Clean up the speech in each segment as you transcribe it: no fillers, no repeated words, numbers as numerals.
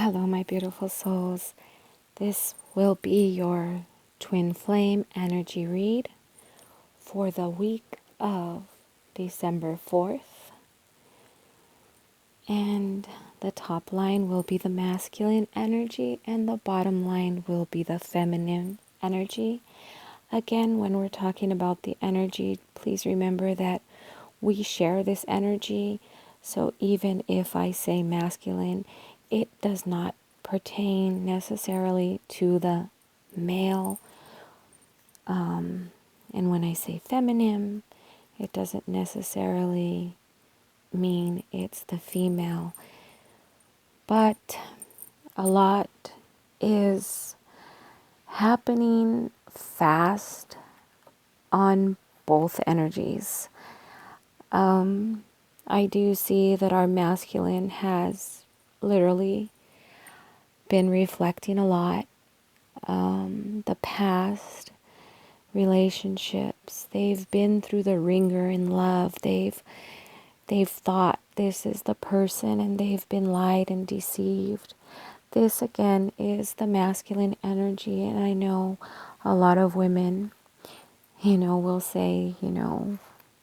Hello, my beautiful souls. This will be your twin flame energy read for the week of December 4th. And the top line will be the masculine energy, and the bottom line will be the feminine energy. Again, when we're talking about the energy, please remember that we share this energy. So even if I say masculine, it does not pertain necessarily to the male. And when I say feminine, it doesn't necessarily mean it's the female. But a lot is happening fast on both energies. I do see that our masculine has literally been reflecting a lot. The past relationships, they've been through the ringer in love. They've thought this is the person, and they've been lied and deceived. This again is the masculine energy, and I know a lot of women, will say,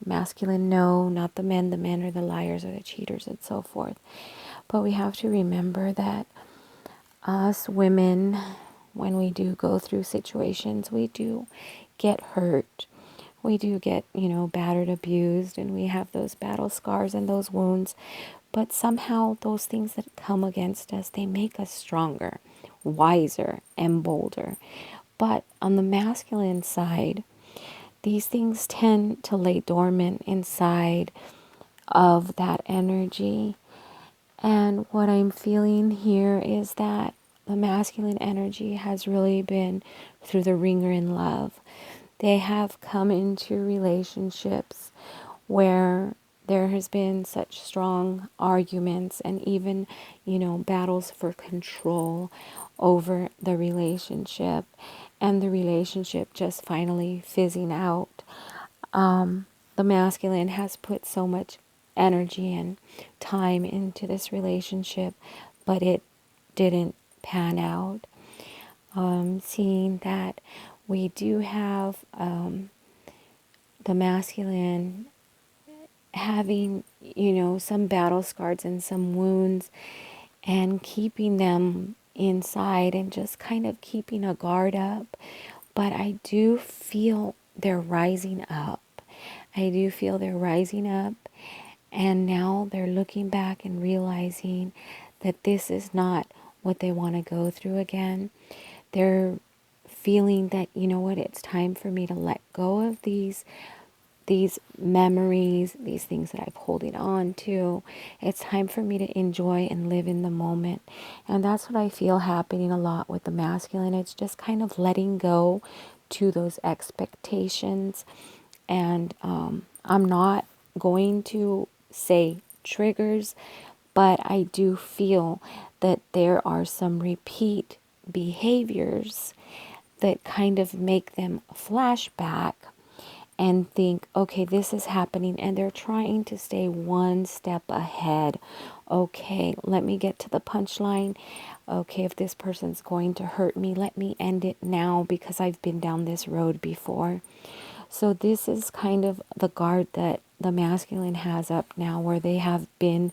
masculine, no, not the men. The men are the liars or the cheaters and so forth. But we have to remember that us women, when we do go through situations, we do get hurt. We do get, battered, abused, and we have those battle scars and those wounds. But somehow those things that come against us, they make us stronger, wiser, and bolder. But on the masculine side, these things tend to lay dormant inside of that energy. And what I'm feeling here is that the masculine energy has really been through the ringer in love. They have come into relationships where there has been such strong arguments and even, battles for control over the relationship, and the relationship just finally fizzing out. The masculine has put so much energy and time into this relationship, but it didn't pan out. Seeing that we do have the masculine having, some battle scars and some wounds, and keeping them inside and just kind of keeping a guard up. But I do feel they're rising up. I do feel they're rising up, and now they're looking back and realizing that this is not what they want to go through again. They're feeling that, it's time for me to let go of these memories, these things that I'm holding on to. It's time for me to enjoy and live in the moment. And that's what I feel happening a lot with the masculine. It's just kind of letting go to those expectations. And I'm not going to say triggers, but I do feel that there are some repeat behaviors that kind of make them flashback and think, okay, this is happening, and they're trying to stay one step ahead. Okay, let me get to the punchline. Okay, if this person's going to hurt me, let me end it now because I've been down this road before. So this is kind of the guard that the masculine has up now, where they have been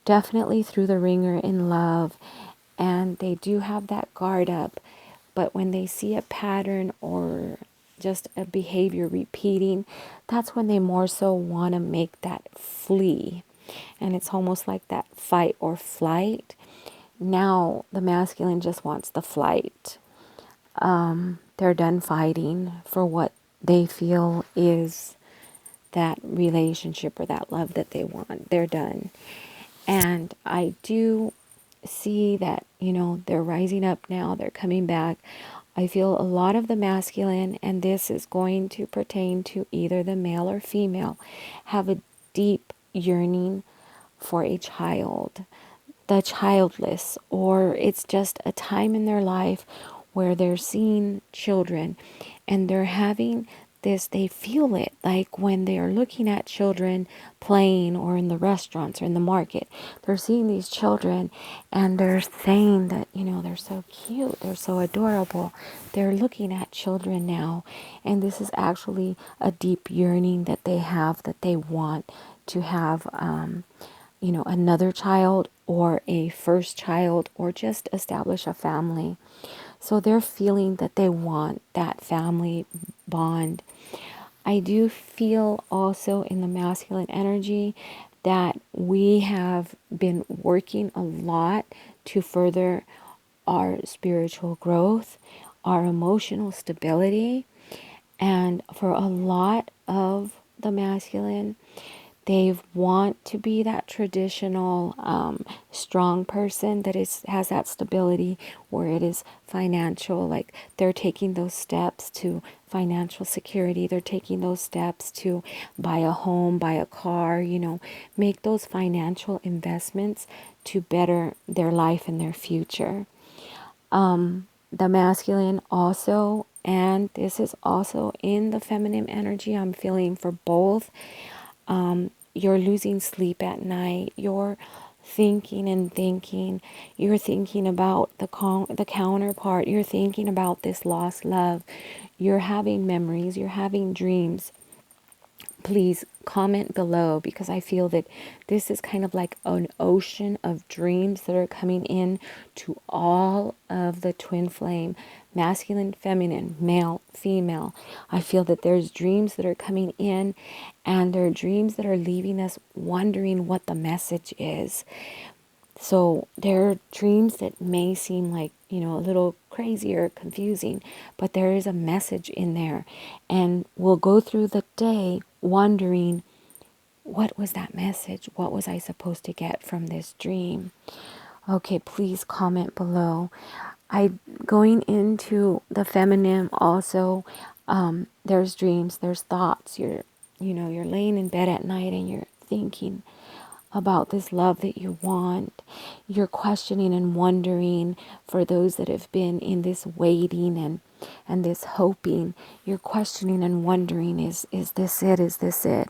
definitely through the ringer in love, and they do have that guard up. But when they see a pattern or just a behavior repeating, that's when they more so want to make that flee. And it's almost like that fight or flight. Now the masculine just wants the flight. They're done fighting for what they feel is that relationship or that love that they want. They're done. And I do see that, they're rising up now. They're coming back. I feel a lot of the masculine, and this is going to pertain to either the male or female, have a deep yearning for a child, the childless, or it's just a time in their life where they're seeing children and they're having they feel it, like when they are looking at children playing or in the restaurants or in the market. They're seeing these children and they're saying that, they're so cute, they're so adorable. They're looking at children now, and this is actually a deep yearning that they have, that they want to have another child or a first child, or just establish a family. So they're feeling that they want that family bond. I do feel also in the masculine energy that we have been working a lot to further our spiritual growth, our emotional stability, and for a lot of the masculine, they want to be that traditional strong person that has that stability, where it is financial, like they're taking those steps to financial security, they're taking those steps to buy a home, buy a car, make those financial investments to better their life and their future. The masculine also, and this is also in the feminine energy, I'm feeling for both. You're losing sleep at night. You're thinking and thinking. You're thinking about the counterpart. You're thinking about this lost love. You're having memories. You're having dreams. Please comment below, because I feel that this is kind of like an ocean of dreams that are coming in to all of the twin flame, masculine, feminine, male, female. I feel that there's dreams that are coming in, and there are dreams that are leaving us wondering what the message is. So there are dreams that may seem like, a little crazy or confusing, but there is a message in there. And we'll go through the day wondering, what was that message? What was I supposed to get from this dream? Okay, please comment below. Going into the feminine also, there's dreams, there's thoughts. You're laying in bed at night and you're thinking about this love that you want. You're questioning and wondering, for those that have been in this waiting and this hoping. You're questioning and wondering, is this it? Is this it?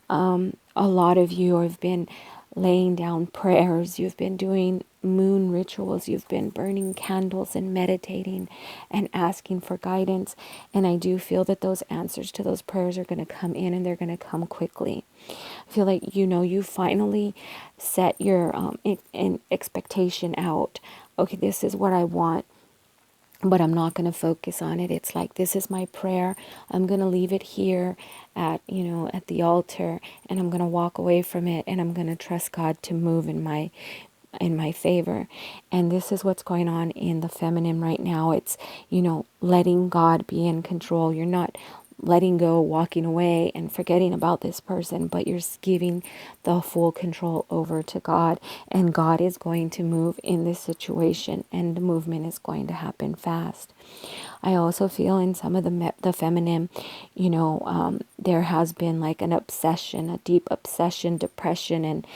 A lot of you have been laying down prayers. You've been doing moon rituals. You've been burning candles and meditating and asking for guidance. And I do feel that those answers to those prayers are going to come in, and they're going to come quickly. I feel like, you finally set your expectation out. Okay, this is what I want, but I'm not going to focus on it. It's like, this is my prayer. I'm going to leave it here at the altar, and I'm going to walk away from it, and I'm going to trust God to move in my favor. And this is what's going on in the feminine right now. It's, letting God be in control. You're not letting go, walking away and forgetting about this person, but you're giving the full control over to God, and God is going to move in this situation, and the movement is going to happen fast. I also feel in some of the feminine, there has been like an obsession, a deep obsession, depression, and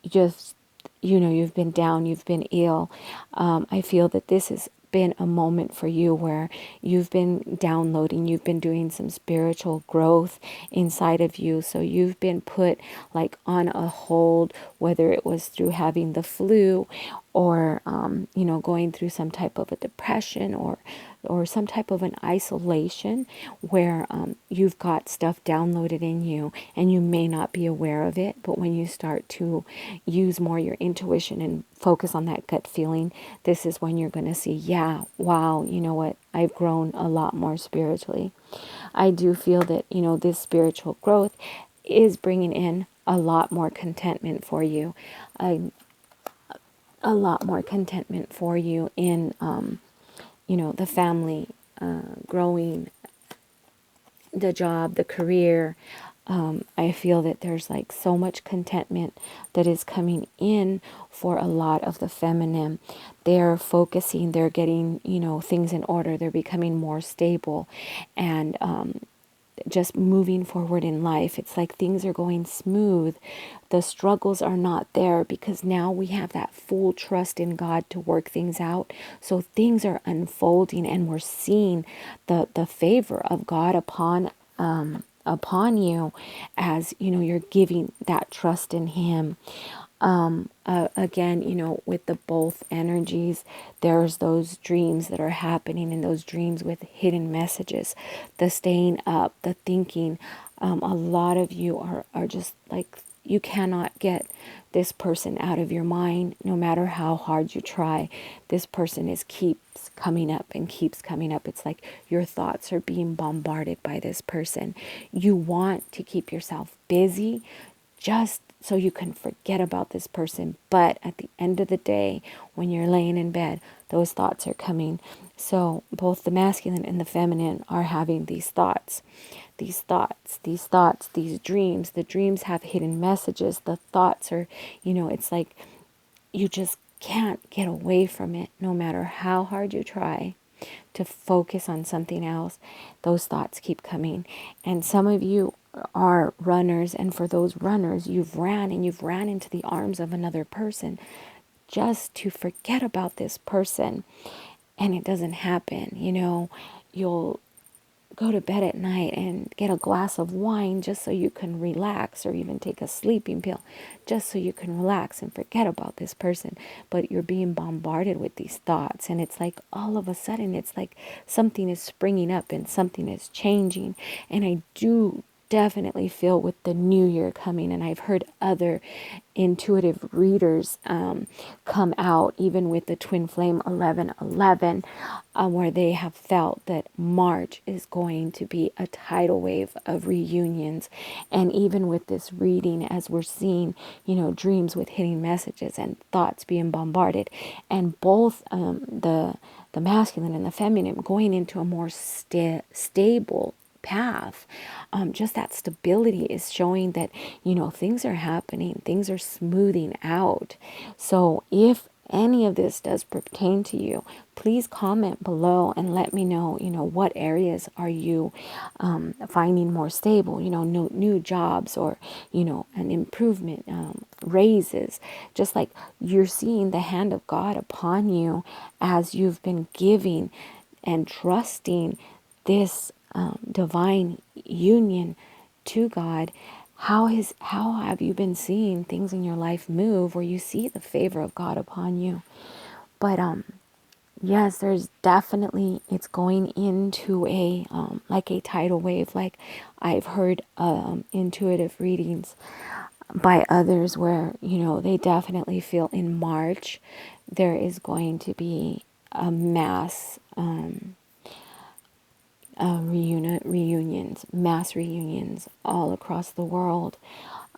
just you've been down, you've been ill. I feel that this has been a moment for you where you've been downloading, you've been doing some spiritual growth inside of you. So you've been put like on a hold, whether it was through having the flu, or going through some type of a depression, or some type of an isolation, where you've got stuff downloaded in you and you may not be aware of it. But when you start to use more your intuition and focus on that gut feeling, this is when you're going to see, yeah, wow, you know what? I've grown a lot more spiritually. I do feel that, this spiritual growth is bringing in a lot more contentment for you. A lot more contentment for you in, the family, growing, the job, the career. I feel that there's like so much contentment that is coming in for a lot of the feminine. They're focusing, they're getting, things in order. They're becoming more stable, and just moving forward in life. It's like things are going smooth. The struggles are not there because now we have that full trust in God to work things out. So things are unfolding and we're seeing the favor of God upon you as you're giving that trust in Him. Again, with the both energies, there's those dreams that are happening, and those dreams with hidden messages, the staying up, the thinking. A lot of you are just like, you cannot get this person out of your mind no matter how hard you try. This person keeps coming up and keeps coming up. It's like your thoughts are being bombarded by this person. You want to keep yourself busy just so you can forget about this person. But at the end of the day, when you're laying in bed, those thoughts are coming. So both the masculine and the feminine are having these thoughts, these dreams. The dreams have hidden messages. The thoughts are, it's like you just can't get away from it no matter how hard you try to focus on something else. Those thoughts keep coming. And some of you are runners, and for those runners, you've ran into the arms of another person just to forget about this person, and it doesn't happen. You'll go to bed at night and get a glass of wine just so you can relax, or even take a sleeping pill just so you can relax and forget about this person. But you're being bombarded with these thoughts, and it's like all of a sudden it's like something is springing up and something is changing. And I do definitely feel with the new year coming, and I've heard other intuitive readers come out, even with the twin flame 1111, where they have felt that March is going to be a tidal wave of reunions. And even with this reading, as we're seeing, dreams with hidden messages and thoughts being bombarded, and both the masculine and the feminine going into a more stable path. Just that stability is showing that things are happening, things are smoothing out. So if any of this does pertain to you, please comment below and let me know what areas are you finding more stable, new jobs, or an improvement, raises, just like you're seeing the hand of God upon you as you've been giving and trusting this divine union to God. How have you been seeing things in your life move where you see the favor of God upon you? But yes, there's definitely, it's going into a like a tidal wave. Like I've heard intuitive readings by others where they definitely feel in March there is going to be a mass mass reunions all across the world.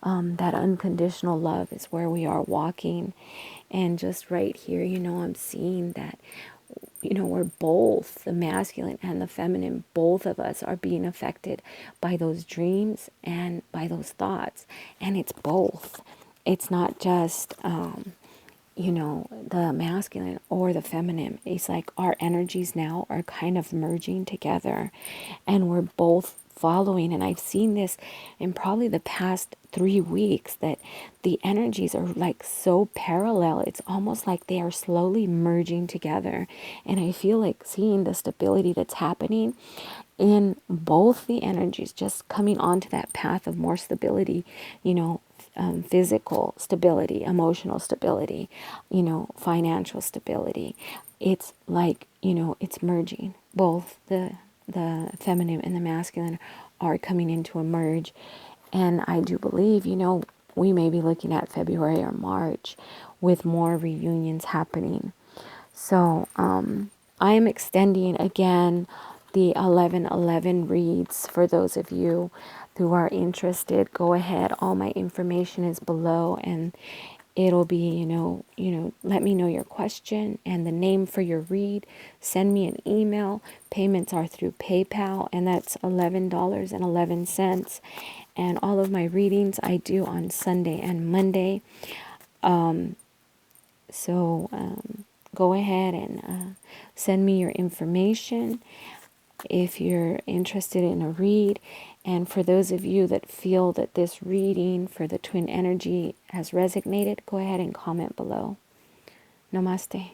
That unconditional love is where we are walking. And just right here, I'm seeing that, we're both, the masculine and the feminine, both of us are being affected by those dreams and by those thoughts. And it's both. It's not just, the masculine or the feminine. It's like our energies now are kind of merging together, and we're both following. And I've seen this in probably the past 3 weeks, that the energies are like so parallel. It's almost like they are slowly merging together. And I feel like seeing the stability that's happening in both the energies, just coming onto that path of more stability, physical stability, emotional stability, financial stability. It's like, it's merging. Both the feminine and the masculine are coming into a merge. And I do believe, we may be looking at February or March with more reunions happening. So I am extending again the 1111 reads for those of you who are interested. Go ahead. All my information is below, and it'll be, let me know your question and the name for your read. Send me an email. Payments are through PayPal, and that's $11.11. And all of my readings I do on Sunday and Monday. So go ahead and send me your information if you're interested in a read. And for those of you that feel that this reading for the twin energy has resonated, go ahead and comment below. Namaste.